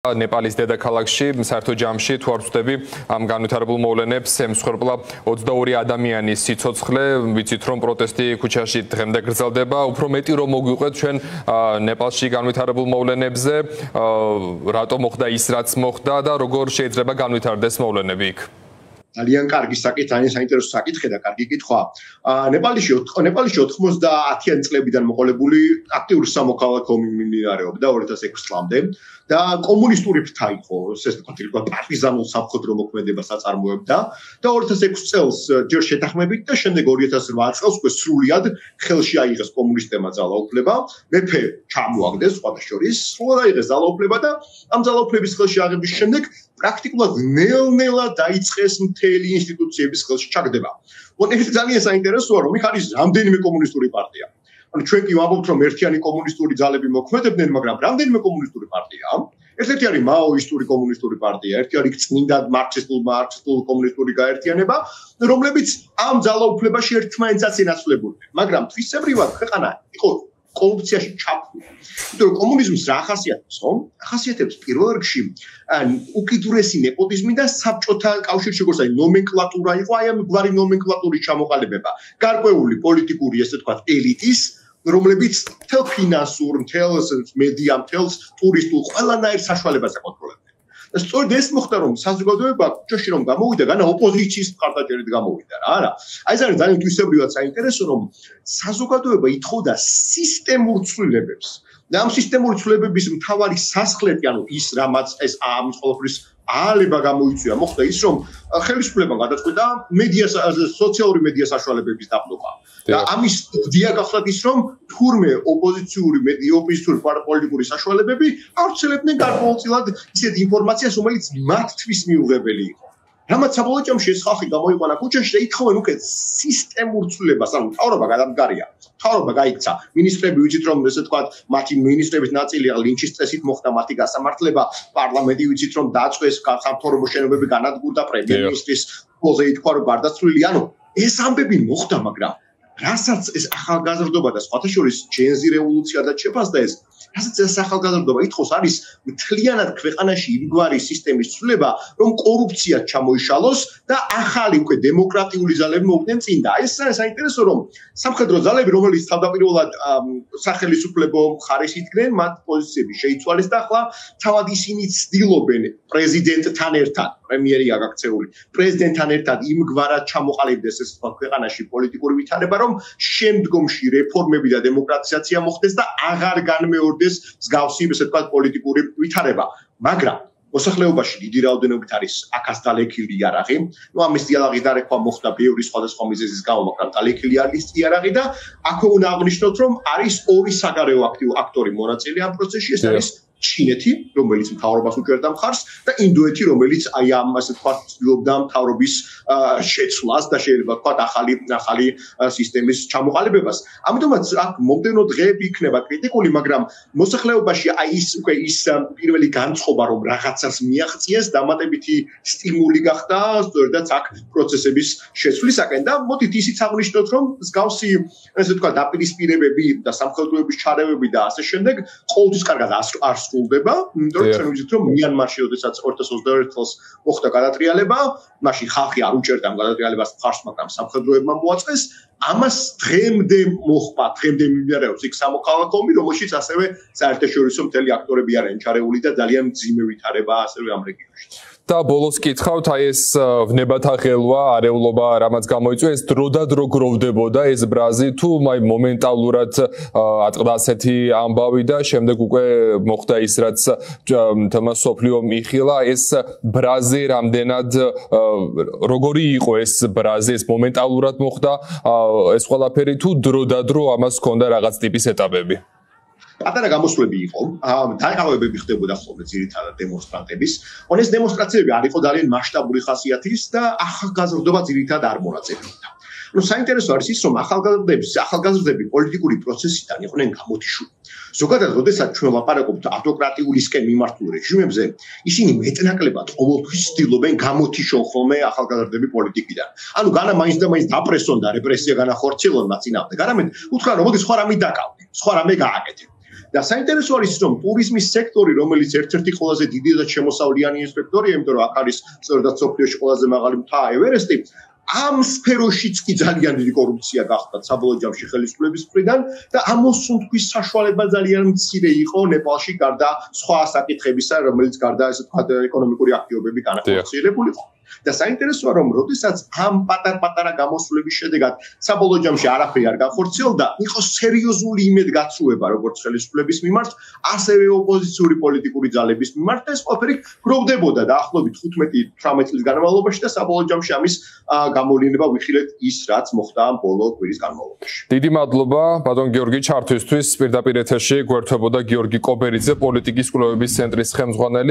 ნეპალის დედაქალაქში საერთო ჯამში თუ არ ვწდები ამ განვითარებულ მოვლენებს ემსხვერპლა 22 ადამიანის სიცოცხლე, ვიცით რომ პროტესტი ქუჩაში დღემდე გრძელდება, უფრო მეტი რომ მოგვიყვეთ ჩვენ ნეპალში განვითარებულ მოვლენებზე, რატო მოხდა ის რაც მოხდა და როგორ შეიძლება განვითარდეს მოვლენები იქ? ძალიან კარგი საკითხი, ძალიან საინტერესო საკითხი და კარგი კითხვა. ნეპალში 90-იან წლებიდან მოყოლებული აქტიური სამოქალაქო მიმდინარეობდა 2006 წლამდე და კომუნისტური ფრთა იყო, ესე ვთქვათ, პარტიზანულ სამხედრო მოქმედებას აწარმოებდა და 2006 წელს ჯერ შეთანხმებით და შემდეგ 2008 წელს უკვე სრულად ხელში აიღეს კომუნისტებმა ძალაუფლება, მეფე ჩამოაგდეს სხვათა შორის, სრულად აიღეს ძალაუფლება და ამ ძალაუფლების ხელში აღების შემდეგ პრაქტიკულად ნელ-ნელა დაიწყეს მთელი ინსტიტუციების ხელში ჩაგდება. ეს ძალიან საინტერესოა, რომ იქ არის რამდენიმე კომუნისტური პარტია. ანუ ჩვენ კი ვამბობთ, რომ ერთიანი კომუნისტური ძალები მოქმედებდნენ, მაგრამ რამდენიმე კომუნისტური პარტიაა. ერთ-ერთი არის მაოისტური კომუნისტური პარტია, ერთი არის წმინდა მარქსისტულ კომუნისტური გაერთიანება, რომლებიც ამ ძალაუფლებაში ერთმანეთს ენაცვლებოდნენ. მაგრამ თვისებრივად ქვეყანა იყო კორუფციაში ჩაფლული. იმიტომ რომ კომუნიზმს რა ახასიათებს, ხო? ახასიათებს პირველ რიგში უკიდურესი ნეპოტიზმი და საბჭოთა კავშირში როგორც აი ნომენკლატურა იყო, აი ამ გვარი ნომენკლატურის ჩამოყალიბება. გარკვეული პოლიტიკური, ესე ვთქვათ, ელიტის, რომლებიც მთელ ფინანსურ, მთელ მედია, მთელ ტურისტულ ყველანაირ საშუალებას აკონტროლებდნენ. და სწორედ ეს მოხდა, რომ საზოგადოება ქუჩაში რომ გამოვიდა, განა ოპოზიციის მხარდაჭერით გამოვიდა რა, არა. აი ეს არის ძალიან თვისებრივად საინტერესო, რომ საზოგადოება ითხოვდა სისტემურ ცვლილებებს. და ამ სისტემური ცვლილებების მთავარი სასახლეთი, ანუ ის რამაც ეს ამ ყველაფრის აალება გამოიწვია, მოხდა ის, რომ ხელისუფლებამ გადაწყვიტა სოციალური მედია საშუალებების დაბლოკა. და ამის დია გახლავთ ის, რომ თურმე ოპოზიციური პოლიტიკური საშუალებები ავრცელებდნენ გარკვეულწილად ისეთ ინფორმაციას, რომელიც მათთვის მიუღებელი იყო. რამაც საბოლოო ჯამში ეს ხალხი გამოიყვანა ქუჩაში და ითხოვენ უკვე სისტემურ ცვლილებას, ანუ მთავრობა გადამდგარია. მთავრობა გაიქცა. მინისტრები ვიცით რომ ესე ვთქვათ, მათი მინისტრების ნაწილი ლინჩის წესით მოხდა მათი გასამართლება, პარლამენტი ვიცით რომ დაწვეს, სამთავრობო შენობები განადგურდა, პრემიერ-მინისტრის პოზიციაზე ითქვა რომ გარდაცვლილი. ანუ ეს ამბები მოხდა, მაგრამ რასაც ეს ახალგაზრდობა და სხვათა შორის ჯენზი რევოლუცია და შეფასდა ეს რასაც ეს ახალგაზრდობა ითხოვს არის მთლიანად ქვეყანაში იმგვარი სისტემის ცვლილება, რომ კორუფცია ჩამოიშალოს და ახალი უკვე დემოკრატიული ძალები მოვიდნენ წინ და ეს საინტერესო რომ სამხედრო ძალები, რომელიც თავდაპირველად სახელისუფლებო მხარეს იდგნენ, მათ პოზიციები შეიცვალეს და ახლა თავად ისინი ცდილობენ პრეზიდენტთან ერთად, პრემიერი აგაქცეული, პრეზიდენტთან ერთად იმგვარად ჩამოყალიბდეს ეს ქვეყანაში პოლიტიკური ვითარება, რომ შემდგომში რეფორმები და დემოკრატიზაცია მოხდეს და აღარ განმეორდეს მსგავსი, ესე ვთქვათ, პოლიტიკური ვითარება. მაგრამ მოსახლეობაში დიდი რაოდენობით არის აქაც დალექილი იარაღი. ნუ ამის დიალოგის დარეკვა მოხდა ბევრი სხვადასხვა მიზეზის გამო, მაგრამ დალექილი არის იარაღი და აქვე უნდა აღნიშნოთ, რომ არის ორი საგარეო აქტორი მონაწილე ამ პროცესში, ეს არის ჩინეთი, რომელიც მთავრობას უჭერდა მხარს და ინდოეთი, რომელიც აი ამ ასე ვთქვათ, ცდილობდა მთავრობის შეცვლას და შეიძლება ვთქვათ ახალი სისტემის ჩამოყალიბებას. ამიტომაც აქ მომდევნო დღეები იქნება კრიტიკული, მაგრამ მოსახლეობაში აი ის პირველი განწყობა, რომ რაღაცას მიაღწიეს, დამატებითი სტიმული გახდა სწორედაც აქ პროცესების შეცვლისაკენ და მოდით ისიც აღნიშნოთ, რომ მსგავსი ასე ვთქვათ, დაპირისპირებები და სამხედროების ჩარევები და ასე შემდეგ ყოველთვის კარგად არ სრულდება, იმიტომ რომ ჩვენ ვიცით რომ მიანმარში, როდესაც 2021 წელს მოხდა გადატრიალება, მაშინ ხალხი არ უჭერდა ამ გადატრიალებას მხარს, მაგრამ სამხედროებმა მოაწყეს. ამას დღემდე მოხდა, დღემდე მიმდინარეობს იქ სამოქალაქო ომი, რომელშიც ასევე საერთაშორისო მთელი აქტორები არიან ჩარეული და ძალიან მძიმე ვითარება ასევე ამ რეგიონში. და ბოლოს კითხავთ, აი ეს ვნებათა ხელვა, არეულობა რამაც გამოიწვია, ეს დროდადრო გროვდებოდა ეს ბრაზი თუ მომენტალურად ატყდა ასეთი ამბავი და შემდეგ უკვე მოხდა ის რაც თემა სოფლიო მიხილა, ეს ბრაზი რამდენად როგორი იყო ეს ბრაზი, ეს მომენტალურად მოხდა ეს ყველაფერი თუ დროდადრო ამას ჰქონდა რაღაც ტიპის ეტაპები? პატარა გამოსვლები იყო, დაყავებები ხდებოდა ხოლმე ძირითადად დემონსტრანტების. ეს დემონსტრაციები არ იყო ძალიან მასშტაბური ხასიათის და ახალგაზრდობა ძირითადად არ მონაწილეობდა. საინტერესო არის ის, რომ ახალგაზრდები პოლიტიკური პროცესიდან იყვნენ გამოთიშული. ზოგადად, როდესაც ჩვენ ვლაპარაკობთ ავტოკრატიულისკენ მიმართულ რეჟიმებზე, ისინი მეტნაკლებად ყოველთვის ცდილობენ გამოთიშონ ხოლმე ახალგაზრდები პოლიტიკიდან. ანუ განა მაინც და მაინც დაპრესონ და რეპრესია განახორციელონ მათ წინააღმდეგ. არამედ უთხრა რომ მოდი სხვა რამე დაკავდე, სხვა რამე გააკეთე. და საინტერესო არის რომ ტურიზმის სექტორი, რომელიც ერთ-ერთი ყველაზე დიდი და შემოსავლიანი სექტორია, იმიტომ რომ აქ არის სწორედ სოფლიოში ყველაზე მაღალი მთა ევერესტი, ამ სფეროშიც კი ძალიან დიდი კორუფცია გახდა საბოლოო ჯამში ხელისუფლების მხრიდან და ამოსუნთქვის საშუალება ძალიან მცირე იყო ნეპალში გარდა სხვა საკითხებისა, რომელიც გარდა ესე ვთქვათ ეკონომიკური აქტივობები განახორციელებულიყო. და საინტერესოა რომ როდესაც ამ პატარ-პატარა გამოსვლების შედეგად საბოლოო ჯამში არაფერი არ განხორციელდა, იყო სერიოზული იმედგაცრუება როგორც ხელისუფლების მიმართ, ასევე ოპოზიციური პოლიტიკური ძალების მიმართ და ეს ყველაფერი გროვდებოდა დაახლოებით 15-18 წლის განმავლობაში და საბოლოო ჯამში ამის გამოვლენა ვიხილეთ ის რაც მოხდა ამ ბოლო კვირის განმავლობაში. დიდი მადლობა ბატონ გიორგი ჩართვისთვის. პირდაპირ ეთერში გვერდებოდა გიორგი კობერიძე, პოლიტიკის კვლევების ცენტრის ხელმძღვანელი.